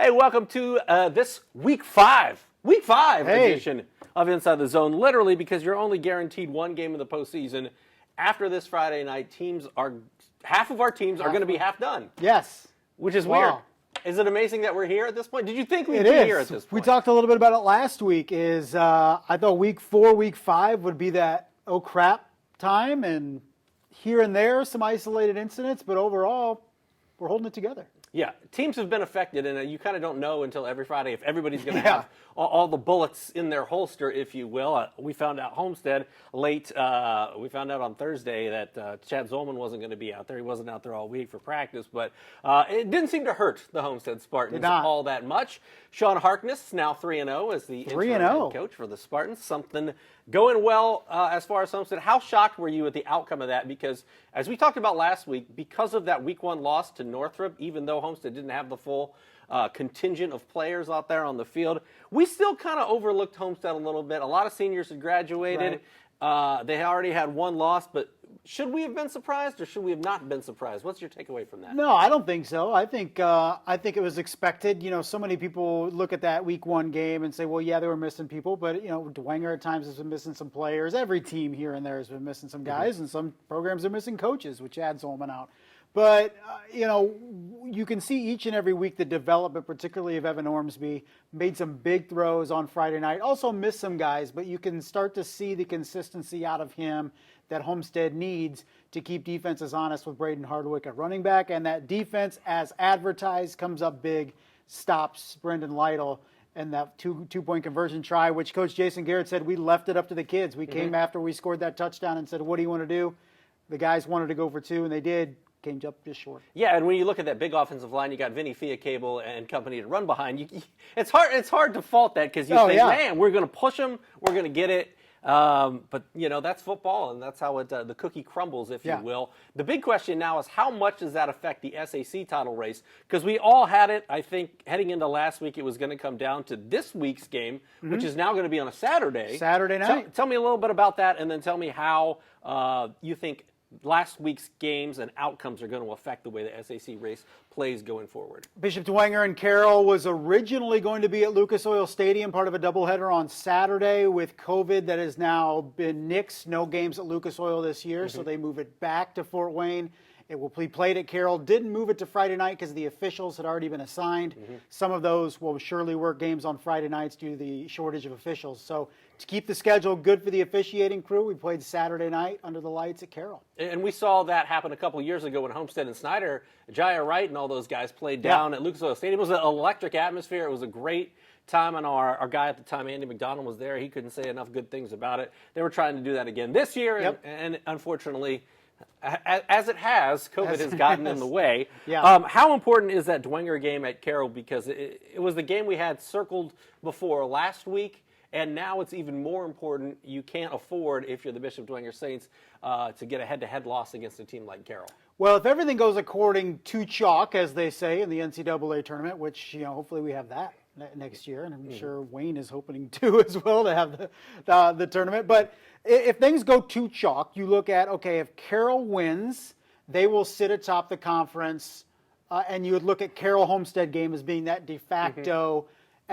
Hey, welcome to this week five edition of Inside the Zone. Literally, because you're only guaranteed one game in the postseason. After this Friday night, half of our teams are going to be half done. Yes. Which is weird. Is it amazing that we're here at this point? Did you think we'd be here at this point? We talked a little bit about it last week. I thought week 4, week 5 would be that oh crap time, and here and there some isolated incidents, but overall we're holding it together. Yeah, teams have been affected, and you kind of don't know until every Friday if everybody's going to have all the bullets in their holster, if you will. We found out Homestead late. We found out on Thursday that Chad Zolman wasn't going to be out there. He wasn't out there all week for practice, but it didn't seem to hurt the Homestead Spartans all that much. Sean Harkness, now 3-0 as the interim head coach for the Spartans. Something going well as far as Homestead. How shocked were you at the outcome of that? Because as we talked about last week, because of that week 1 loss to Northrop, even though Homestead didn't have the full contingent of players out there on the field, we still kind of overlooked Homestead a little bit. A lot of seniors had graduated. Right. They already had one loss, but should we have been surprised or should we have not been surprised? What's your takeaway from that? No, I don't think so. I think it was expected. You know, so many people look at that week 1 game and say, well, yeah, they were missing people, but Dwenger at times has been missing some players. Every team here and there has been missing some guys, and some programs are missing coaches, which adds Zolman out. But, you can see each and every week the development, particularly of Evan Ormsby, made some big throws on Friday night. Also missed some guys, but you can start to see the consistency out of him that Homestead needs to keep defenses honest with Braden Hardwick at running back. And that defense, as advertised, comes up big, stops Brendan Lytle and that two-point conversion try, which Coach Jason Garrett said, we left it up to the kids. We came after we scored that touchdown and said, what do you want to do? The guys wanted to go for 2, and they did. Came up just short. Yeah, and when you look at that big offensive line, you got Vinny Fiacable and company to run behind. It's hard to fault that because you think, man, we're going to push them, we're going to get it. But that's football, and that's how the cookie crumbles, if you will. The big question now is how much does that affect the SAC title race? Because we all had it. I think heading into last week, it was going to come down to this week's game, which is now going to be on a Saturday. Saturday night. Tell me a little bit about that, and then tell me how you think last week's games and outcomes are going to affect the way the SAC race plays going forward. Bishop Dwenger and Carroll was originally going to be at Lucas Oil Stadium, part of a doubleheader on Saturday. With COVID, that has now been nixed. No games at Lucas Oil this year, so they move it back to Fort Wayne. It will be played at Carroll. Didn't move it to Friday night because the officials had already been assigned. Some of those will surely work games on Friday nights due to the shortage of officials. So to keep the schedule good for the officiating crew, we played Saturday night under the lights at Carroll. And we saw that happen a couple years ago when Homestead and Snyder, Jaya Wright and all those guys played down at Lucas Oil Stadium. It was an electric atmosphere. It was a great time, and our guy at the time, Andy McDonald, was there. He couldn't say enough good things about it. They were trying to do that again this year, and unfortunately, as it has, COVID has gotten in the way. How important is that Dwenger game at Carroll? Because it was the game we had circled before last week, and now it's even more important. You can't afford, if you're the Bishop Dwenger Saints, to get a head-to-head loss against a team like Carroll. Well, if everything goes according to chalk, as they say in the NCAA tournament, which hopefully we have that next year, and I'm sure Wayne is hoping to as well to have the tournament. But if things go to chalk, you look at, okay, if Carroll wins, they will sit atop the conference, and you would look at Carroll Homestead game as being that de facto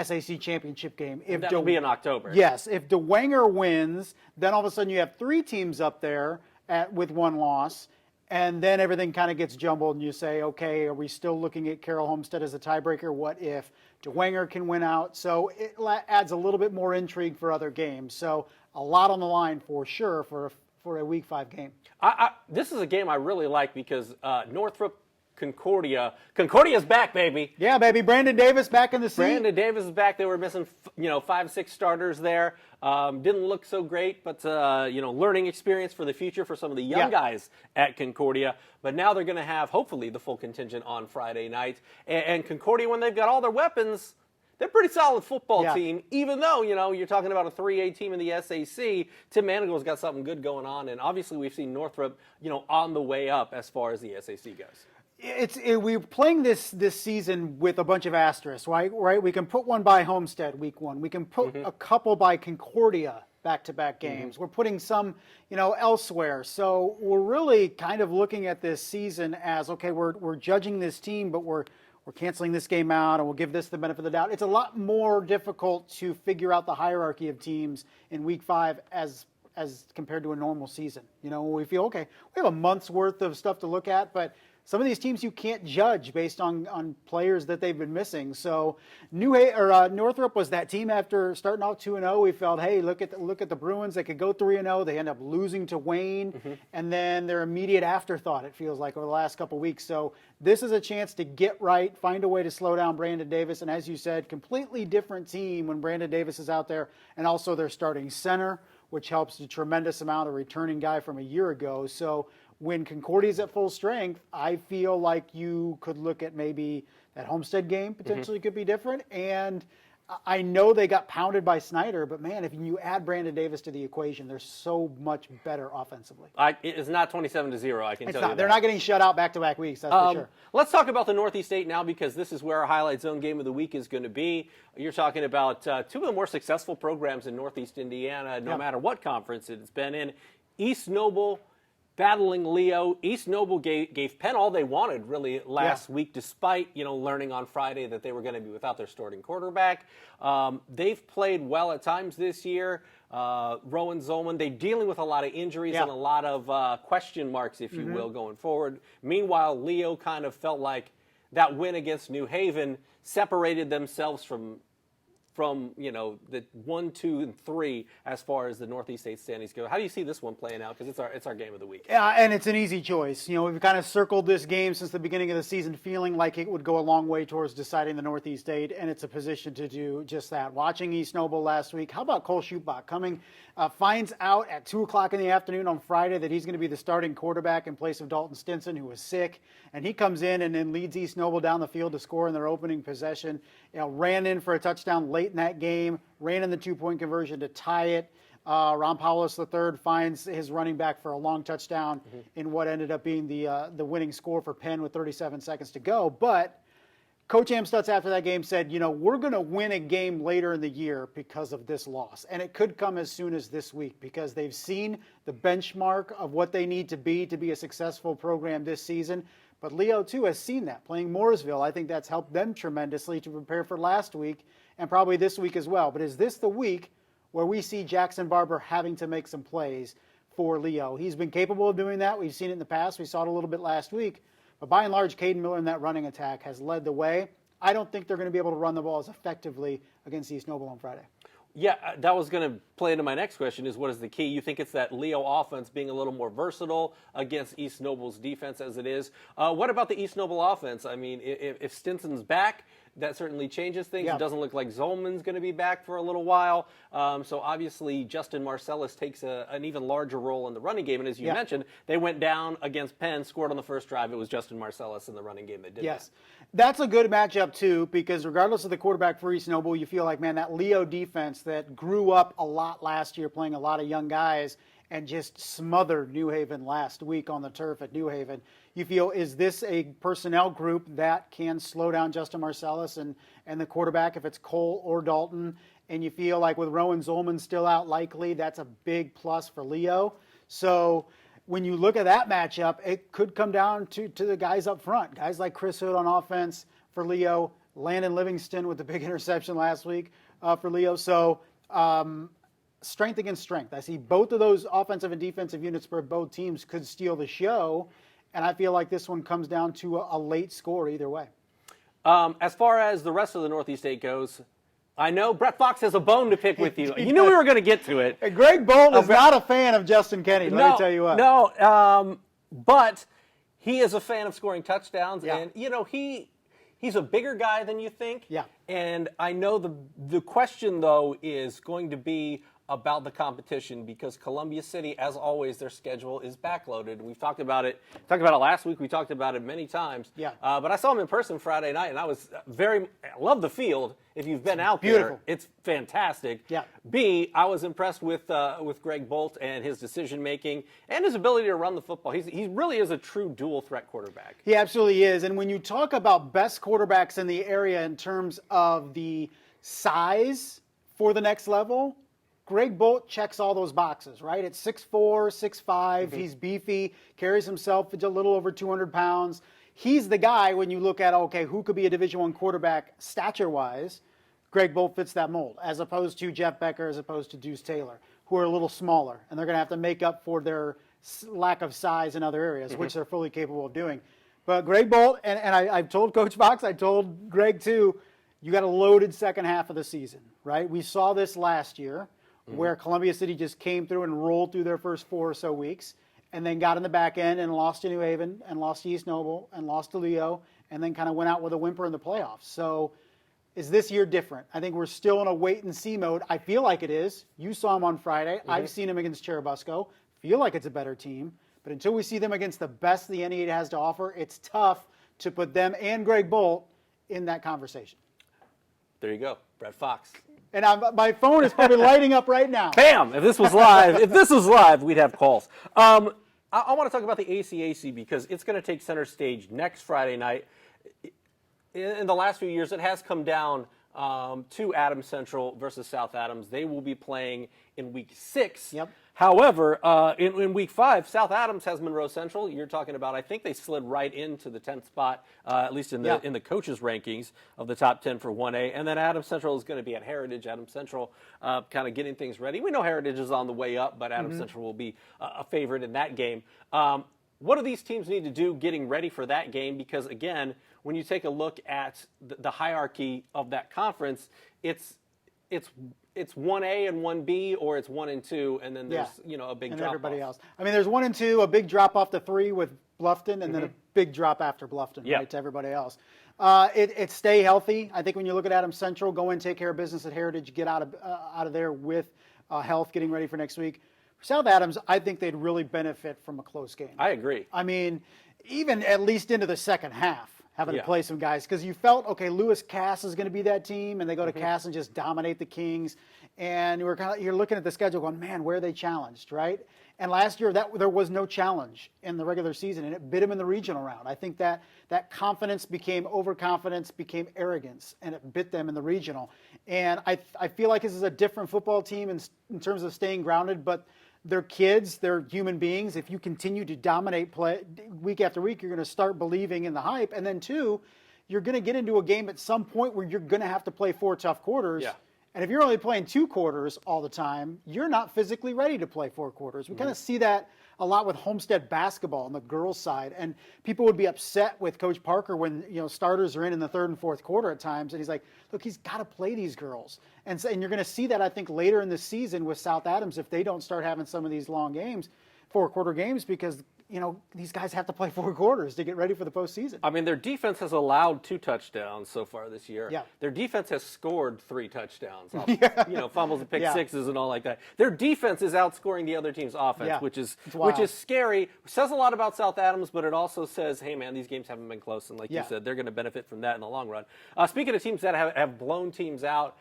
SAC championship game. That will be in October. Yes. If Dwenger wins, then all of a sudden you have 3 teams up there with 1 loss. And then everything kind of gets jumbled, and you say, okay, are we still looking at Carroll Homestead as a tiebreaker? What if Dwenger can win out? So it adds a little bit more intrigue for other games. So a lot on the line for sure for a week 5 game. This is a game I really like because Northrop, Concordia's back, baby. Yeah, baby. Brandon Davis back in the seat. Brandon Davis is back. They were missing, 5-6 starters there. Didn't look so great, but learning experience for the future for some of the young guys at Concordia. But now they're going to have hopefully the full contingent on Friday night. And Concordia, when they've got all their weapons, they're a pretty solid football team. Even though you're talking about a 3A team in the SAC, Tim Manigal's got something good going on, and obviously we've seen Northrop on the way up as far as the SAC goes. We're playing this season with a bunch of asterisks, right? We can put one by Homestead week 1. We can put a couple by Concordia back-to-back games. We're putting some, elsewhere. So we're really kind of looking at this season as, okay, we're judging this team, but we're we're canceling this game out and we'll give this the benefit of the doubt. It's a lot more difficult to figure out the hierarchy of teams in week 5 as compared to a normal season. We feel, okay, we have a month's worth of stuff to look at, but some of these teams you can't judge based on players that they've been missing. So Northrop was that team after starting off 2-0. We felt, hey, look at the Bruins. They could go 3-0. They end up losing to Wayne, and then their immediate afterthought, it feels like, over the last couple of weeks. So this is a chance to get right, find a way to slow down Brandon Davis, and as you said, completely different team when Brandon Davis is out there, and also their starting center, which helps a tremendous amount of returning guy from a year ago. So when Concordia's at full strength, I feel like you could look at maybe that Homestead game potentially could be different. And I know they got pounded by Snyder, but man, if you add Brandon Davis to the equation, they're so much better offensively. It's not 27-0, I can tell you that. They're not getting shut out back-to-back weeks, that's for sure. Let's talk about the Northeast 8 now, because this is where our Highlight Zone game of the week is going to be. You're talking about two of the more successful programs in Northeast Indiana, no matter what conference it's been in. East Noble battling Leo. East Noble gave Penn all they wanted, really, last week, despite, learning on Friday that they were going to be without their starting quarterback. They've played well at times this year. Rowan Zolman, they're dealing with a lot of injuries and a lot of question marks, if you will, going forward. Meanwhile, Leo kind of felt like that win against New Haven separated themselves from the 1, 2, and 3 as far as the Northeast 8 standings go. How do you see this one playing out? Because it's our game of the week. Yeah, and it's an easy choice. We've kind of circled this game since the beginning of the season, feeling like it would go a long way towards deciding the Northeast 8, and it's a position to do just that. Watching East Noble last week, how about Cole Schupbach coming, finds out at 2 o'clock in the afternoon on Friday that he's going to be the starting quarterback in place of Dalton Stinson, who was sick, and he comes in and then leads East Noble down the field to score in their opening possession. Ran in for a touchdown late in that game, ran in the 2-point conversion to tie it. Ron Paulus III finds his running back for a long touchdown in what ended up being the winning score for Penn with 37 seconds to go. But Coach Amstutz after that game said, we're going to win a game later in the year because of this loss. And it could come as soon as this week because they've seen the benchmark of what they need to be a successful program this season. But Leo, too, has seen that. Playing Mooresville, I think that's helped them tremendously to prepare for last week and probably this week as well. But is this the week where we see Jackson Barber having to make some plays for Leo? He's been capable of doing that. We've seen it in the past. We saw it a little bit last week. But by and large, Caden Miller in that running attack has led the way. I don't think they're going to be able to run the ball as effectively against East Noble on Friday. Yeah, that was going to play into my next question is what is the key? You think it's that Leo offense being a little more versatile against East Noble's defense as it is. What about the East Noble offense? I mean, if Stinson's back, that certainly changes things. Yeah. It doesn't look like Zolman's going to be back for a little while. So obviously Justin Marcellus takes an even larger role in the running game. And as you mentioned, they went down against Penn, scored on the first drive. It was Justin Marcellus in the running game that did that. That's a good matchup, too, because regardless of the quarterback for East Noble, you feel like, man, that Leo defense that grew up a lot last year playing a lot of young guys and just smothered New Haven last week on the turf at New Haven. You feel, is this a personnel group that can slow down Justin Marcellus and the quarterback if it's Cole or Dalton? And you feel like with Rowan Zolman still out likely, that's a big plus for Leo. So when you look at that matchup, it could come down to the guys up front. Guys like Chris Hood on offense for Leo, Landon Livingston with the big interception last week for Leo. So strength against strength. I see both of those offensive and defensive units for both teams could steal the show, and I feel like this one comes down to a late score either way. As far as the rest of the Northeast 8 goes, I know Brett Fox has a bone to pick with you. You knew we were going to get to it. Greg Bolt is not a fan of Justin Kenny, let me tell you what. No, but he is a fan of scoring touchdowns, and, he's a bigger guy than you think. Yeah. And I know the question, though, is going to be about the competition because Columbia City, as always, their schedule is backloaded. We've talked about it. Last week. We talked about it many times. Yeah. But I saw him in person Friday night, and I love the field. If you've been out beautiful. there, it's fantastic. Yeah. I was impressed with Greg Bolt and his decision making and his ability to run the football. He really is a true dual threat quarterback. He absolutely is. And when you talk about best quarterbacks in the area in terms of the size for the next level, Greg Bolt checks all those boxes, right? At 6'4", 6'5", he's beefy, carries himself a little over 200 pounds. he's the guy when you look at, okay, who could be a Division I quarterback stature-wise. Greg Bolt fits that mold, as opposed to Jeff Becker, as opposed to Deuce Taylor, who are a little smaller, and they're going to have to make up for their lack of size in other areas, which they're fully capable of doing. But Greg Bolt, and I've told Coach Fox, I told Greg too, you got a loaded second half of the season, right? We saw this last year, where Columbia City just came through and rolled through their first 4 or so weeks, and then got in the back end and lost to New Haven, and lost to East Noble, and lost to Leo, and then kind of went out with a whimper in the playoffs. So is this year different? I think we're still in a wait-and-see mode. I feel like it is. You saw him on Friday. I've seen him against Cherubusco. Feel like it's a better team. But until we see them against the best the NE has to offer, it's tough to put them and Greg Bolt in that conversation. There you go, Brett Fox. And my phone is probably lighting up right now. Bam! If this was live, we'd have calls. I want to talk about the ACAC because it's going to take center stage next Friday night. In the last few years, it has come down to Adams Central versus South Adams. They will be playing in Week 6. Yep. However, in Week 5, South Adams has Monroe Central. You're talking about, I think they slid right into the 10th spot, at least in the coaches' rankings of the top 10 for 1A. And then Adams Central is going to be at Heritage. Adams Central kind of getting things ready. We know Heritage is on the way up, but Adams Central will be a favorite in that game. What do these teams need to do getting ready for that game? Because, again, when you take a look at the hierarchy of that conference, it's 1A and 1B, or it's 1 and 2, and then there's a big and drop everybody off. else. I mean, there's 1 and 2, a big drop off to 3 with Bluffton, and then a big drop after Bluffton, right, to everybody else. It's stay healthy. I think when you look at Adams Central, go and take care of business at Heritage, get out of there with health, getting ready for next week. For South Adams, I think they'd really benefit from a close game. I agree. I mean, even at least into the second half, having to play some guys, because you felt, okay, Lewis Cass is going to be that team, and they go to Cass and just dominate the Kings, and you're looking at the schedule going, man, where are they challenged, right? And last year, there was no challenge in the regular season, and it bit them in the regional round. I think that confidence became overconfidence, became arrogance, and it bit them in the regional. And I feel like this is a different football team in terms of staying grounded, but they're kids, they're human beings. If you continue to dominate play week after week, you're going to start believing in the hype. And then 2, you're going to get into a game at some point where you're going to have to play 4 tough quarters. Yeah. And if you're only playing 2 quarters all the time, you're not physically ready to play 4 quarters. We kind of see that a lot with Homestead basketball on the girls' side. And people would be upset with Coach Parker when starters are in the 3rd and 4th quarter at times. And he's like, look, he's got to play these girls. And you're going to see that, I think, later in the season with South Adams if they don't start having some of these long games, 4-quarter games, because these guys have to play 4 quarters to get ready for the postseason. I mean, their defense has allowed 2 touchdowns so far this year. Yeah. Their defense has scored 3 touchdowns. Fumbles and pick sixes and all like that. Their defense is outscoring the other team's offense, which is scary. It says a lot about South Adams, but it also says, hey, man, these games haven't been close. And like you said, they're going to benefit from that in the long run. Speaking of teams that have blown teams out,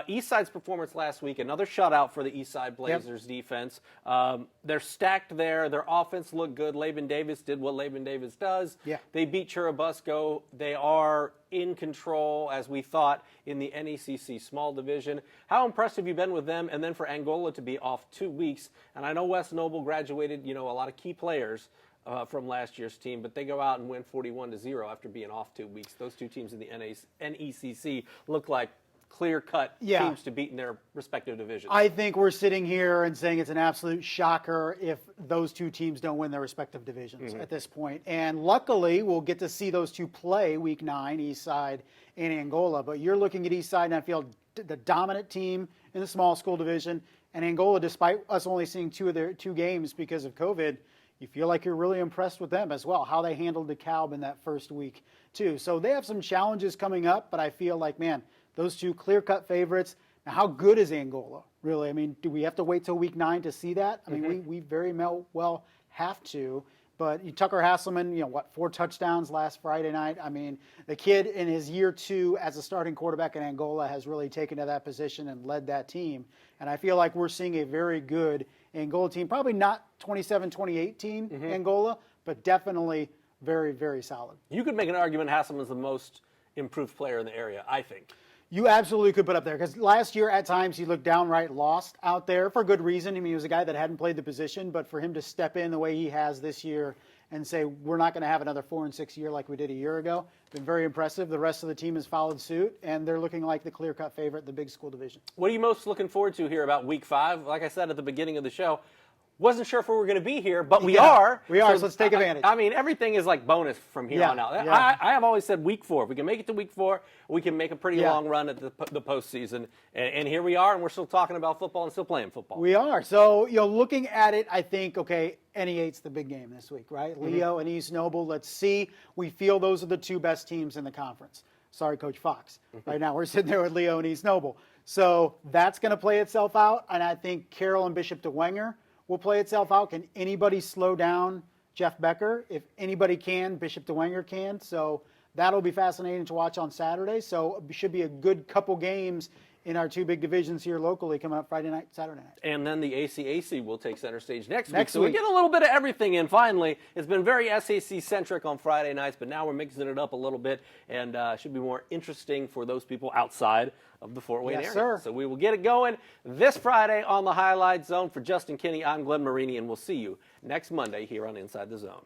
Eastside's performance last week, another shutout for the Eastside Blazers defense. They're stacked there. Their offense looked good. Laban Davis did what Laban Davis does. Yeah. They beat Churubusco. They are in control, as we thought, in the NECC small division. How impressed have you been with them? And then for Angola to be off 2 weeks. And I know West Noble graduated, a lot of key players from last year's team, but they go out and win 41-0 after being off 2 weeks. Those 2 teams in the NECC look like clear-cut teams to beat in their respective divisions. I think we're sitting here and saying it's an absolute shocker if those 2 teams don't win their respective divisions at this point. And luckily, we'll get to see those 2 play Week 9, Eastside and Angola. But you're looking at Eastside, and I feel the dominant team in the small school division. And Angola, despite us only seeing 2 of their 2 games because of COVID, you feel like you're really impressed with them as well, how they handled DeKalb in that first week, too. So they have some challenges coming up, but I feel like, man, those 2 clear-cut favorites. Now, how good is Angola, really? I mean, do we have to wait till Week 9 to see that? I mean, we very well have to. But Tucker Hasselman, 4 touchdowns last Friday night. I mean, the kid in his year 2 as a starting quarterback in Angola has really taken to that position and led that team. And I feel like we're seeing a very good Angola team. Probably not 27-28 team Angola, but definitely very, very solid. You could make an argument Hasselman's the most improved player in the area, I think. You absolutely could put up there, because last year at times he looked downright lost out there for good reason. I mean, he was a guy that hadn't played the position, but for him to step in the way he has this year and say we're not going to have another 4-6 year like we did a year ago. Been very impressive. The rest of the team has followed suit, and they're looking like the clear-cut favorite in the big school division. What are you most looking forward to here about Week 5? Like I said at the beginning of the show, wasn't sure if we were going to be here, but we are. We are, so let's take advantage. I mean, everything is like bonus from here on out. Yeah. I have always said Week 4. If we can make it to Week 4, we can make a pretty long run at the postseason. And here we are, and we're still talking about football and still playing football. We are. So, looking at it, I think, okay, NE8's the big game this week, right? Leo and East Noble, let's see. We feel those are the two best teams in the conference. Sorry, Coach Fox. Right now, we're sitting there with Leo and East Noble. So that's going to play itself out, and I think Carroll and Bishop DeWenger will play itself out. Can anybody slow down Jeff Becker? If anybody can, Bishop DeWenger can. So that'll be fascinating to watch on Saturday. So it should be a good couple games in our two big divisions here locally coming up Friday night, Saturday night. And then the ACAC will take center stage next week. Next So we week. get a little bit of everything in finally. It's been very SAC-centric on Friday nights, but now we're mixing it up a little bit, and should be more interesting for those people outside of the Fort Wayne area. Sir. So we will get it going this Friday on the Highlight Zone. For Justin Kinney, I'm Glenn Marini, and we'll see you next Monday here on Inside the Zone.